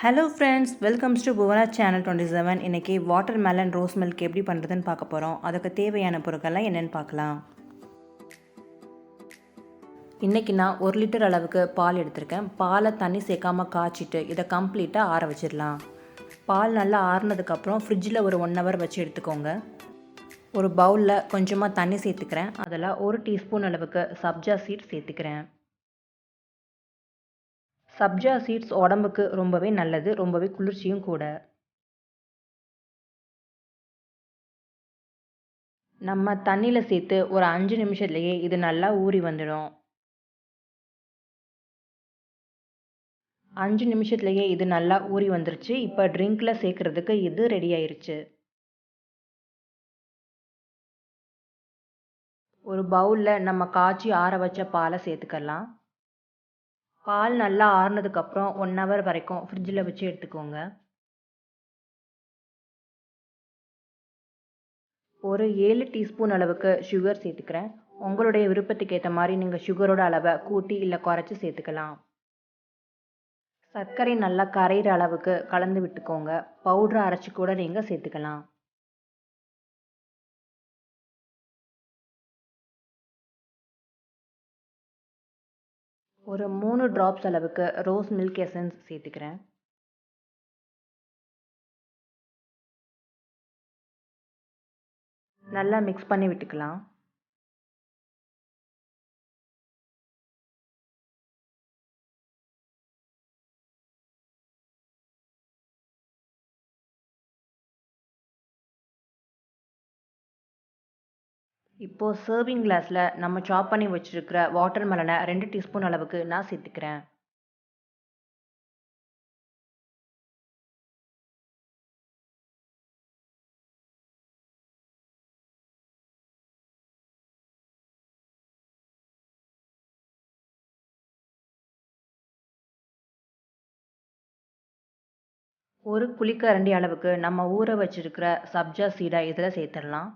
Hello friends, welcome to Bhuvana channel 27. இன்னைக்கு watermelon rosemilk எப்படி பண்றதுன்னு பார்க்க போறோம். அதுக்கு தேவையான பொருட்கள் என்னன்னு பார்க்கலாம். இன்னைக்கு நான் 1 லிட்டர் அளவுக்கு பால் எடுத்திருக்கேன். பாலை தண்ணி சேர்க்காம காய்ச்சிட்டு இதை கம்ப்ளீட்டா ஆற வச்சிடலாம். பால் நல்லா ஆறுனதுக்கு அப்புறம் ஃப்ரிட்ஜில் ஒரு 1 hour வச்சு எடுத்துக்கோங்க. ஒரு பவுலில் கொஞ்சமாக தண்ணி சேர்த்துக்கிறேன். அதில் 1 டீஸ்பூன் அளவுக்கு சப்ஜா சீட்ஸ் சேர்த்துக்கிறேன். சப்ஜா சீட்ஸ் உடம்புக்கு ரொம்பவே நல்லது, ரொம்பவே குளிர்ச்சியும் கூட. நம்ம தண்ணியில் சேர்த்து ஒரு 5 நிமிஷத்துலேயே இது நல்லா ஊறி வந்துடும். 5 நிமிஷத்துலேயே இது நல்லா ஊறி வந்துருச்சு. இப்போ ட்ரிங்க்கில் சேர்க்குறதுக்கு இது ரெடி ஆயிருச்சு. ஒரு பவுலில் நம்ம காய்ச்சி ஆற வச்ச பாலை சேர்த்துக்கலாம். பால் நல்லா ஆறுனதுக்கப்புறம் 1 hour வரைக்கும் ஃப்ரிட்ஜில் வச்சு எடுத்துக்கோங்க. ஒரு 7 டீஸ்பூன் அளவுக்கு சுகர் சேர்த்துக்கிறேன். உங்களுடைய விருப்பத்துக்கு ஏற்ற மாதிரி நீங்கள் சுகரோட அளவை கூட்டி இல்லை குறைச்சி சேர்த்துக்கலாம். சர்க்கரை நல்லா கரையிற அளவுக்கு கலந்து விட்டுக்கோங்க. பவுடரை அரைச்சி கூட நீங்கள் சேர்த்துக்கலாம். ஒரு 3 ட்ராப்ஸ் அளவுக்கு ரோஸ் மில்க் எசன்ஸ் சேர்த்துக்கிறேன். நல்லா மிக்ஸ் பண்ணி விட்டுக்கலாம். இப்போ சர்விங் கிளாஸில் நம்ம சாப் பண்ணி வச்சுருக்கிற வாட்டர்மெலனை 2 டீஸ்பூன் அளவுக்கு நான் சேர்த்துக்கிறேன். ஒரு குழிக்கரண்டி அளவுக்கு நம்ம ஊற வச்சிருக்கிற சப்ஜா சீடை இதில் சேர்த்துடலாம்.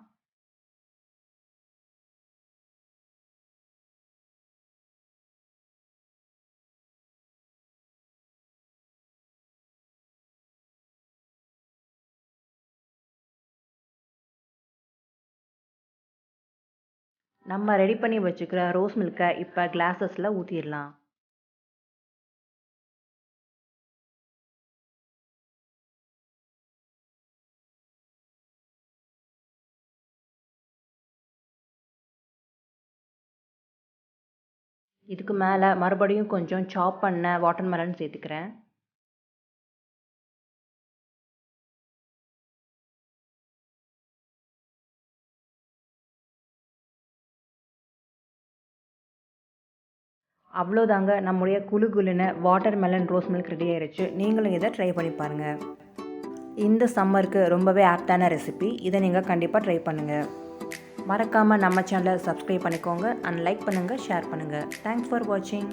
நம்ம ரெடி பண்ணி வச்சுக்கிற ரோஸ் மில்கை இப்போ கிளாஸஸில் ஊற்றிடலாம். இதுக்கு மேலே மறுபடியும் கொஞ்சம் சாப் பண்ண வாட்டர்மெலன் சேர்த்துக்கிறேன். அவ்வளோதாங்க, நம்முடைய குளு குளுன்னு வாட்டர்மெலன் ரோஸ் மில்க் ரெடி ஆயிடுச்சு. நீங்களும் இதை ட்ரை பண்ணி பாருங்கள். இந்த சம்மருக்கு ரொம்பவே ஆப்டான ரெசிபி. இதை நீங்கள் கண்டிப்பாக ட்ரை பண்ணுங்கள். மறக்காமல் நம்ம சேனலை சப்ஸ்கிரைப் பண்ணிக்கோங்க அண்ட் லைக் பண்ணுங்கள், ஷேர் பண்ணுங்கள். தேங்க்ஸ் ஃபார் வாட்சிங்.